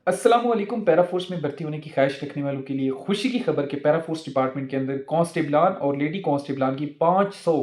अस्सलामुअलैकुम। Para force में भर्ती होने की ख्वाहिश रखने वालों के लिए खुशी की खबर कि पैरा फोर्स डिपार्टमेंट के अंदर कांस्टेबलान और लेडी कांस्टेबलान की 500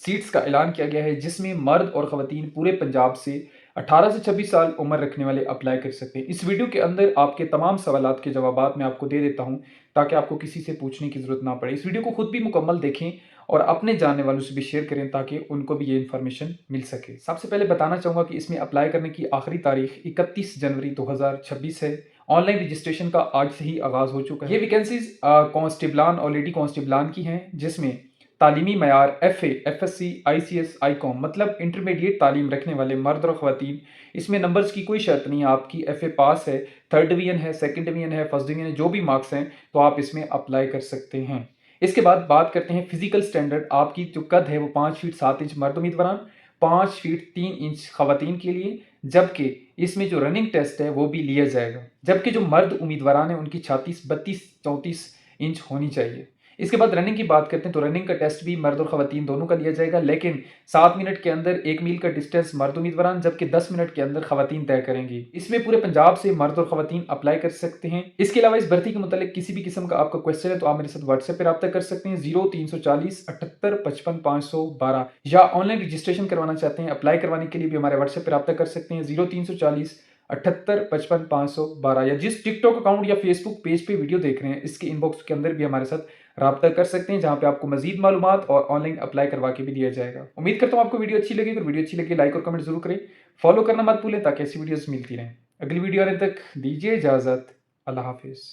सीट्स का ऐलान किया गया है, जिसमें मर्द और ख़वातीन पूरे पंजाब से 18 से 26 साल उम्र रखने वाले अप्लाई कर सकते हैं। इस वीडियो के अंदर आपके तमाम सवालात के जवाबात मैं आपको दे देता हूं, ताकि आपको किसी से पूछने की ज़रूरत ना पड़े। इस वीडियो को खुद भी मुकम्मल देखें और अपने जानने वालों से भी शेयर करें, ताकि उनको भी ये इन्फॉर्मेशन मिल सके। सबसे पहले बताना चाहूँगा कि इसमें अप्लाई करने की आखिरी तारीख 31 जनवरी 2026 है। ऑनलाइन रजिस्ट्रेशन का आज से ही आगाज़ हो चुका है। ये वैकेंसीज कांस्टेबलान और लेडी कांस्टेबलान की हैं, जिसमें तालीमी मयार FA, FSC, ICS, ICOM मतलब इंटरमीडिएट तालीम रखने वाले मर्द और ख़वातीन। इसमें नंबर्स की कोई शर्त नहीं है, आपकी FA पास है, 3rd डिवीजन है, 2nd डिवीजन है, 1st डिवीजन है, जो भी मार्क्स हैं तो आप इसमें अप्लाई कर सकते हैं। इसके बाद बात करते हैं फिजिकल स्टैंडर्ड। आपकी जो कद है वो 5 फीट 7 इंच मर्द उम्मीदवार, 5 फीट 3 इंच ख़वातीन के लिए, जबकि इसमें जो रनिंग टेस्ट है वो भी लिया जाएगा। जबकि जो मर्द उम्मीदवार हैं उनकी छाती 32-34 इंच होनी चाहिए। इसके बाद रनिंग की बात करते हैं तो रनिंग का टेस्ट भी मर्द और ख़वातीन दोनों का लिया जाएगा, लेकिन 7 मिनट के अंदर 1 मील का डिस्टेंस मर्द उम्मीदवार, जबकि 10 मिनट के अंदर ख़वातीन तय करेंगी। इसमें पूरे पंजाब से मर्द और ख़वातीन अप्लाई कर सकते हैं। इसके अलावा इस भर्ती के मुतालिक किसी भी किस्म का आपका क्वेश्चन है तो आप मेरे साथ व्हाट्सएप पर रब्ता कर सकते हैं 0340 78 55 512, या ऑनलाइन रजिस्ट्रेशन करवाना चाहते हैं, अप्लाई करवाने के लिए भी हमारे व्हाट्सएप पर रब्ता कर सकते हैं 0340 78 55 512, या जिस टिकटॉक अकाउंट या फेसबुक पेज पे वीडियो देख रहे हैं इसके इनबॉक्स के अंदर भी हमारे साथ राब्ता कर सकते हैं, जहां पे आपको मजीद मालूमात और ऑनलाइन अप्लाई करवा के भी दिया जाएगा। उम्मीद करता हूं आपको वीडियो अच्छी लगी। अगर वीडियो अच्छी लगी लाइक और कमेंट जरूर करें, फॉलो करना मत भूलें ताकि ऐसी वीडियोस मिलती रहें। अगली वीडियो आने तक दीजिए इजाजत। अल्लाह हाफिज।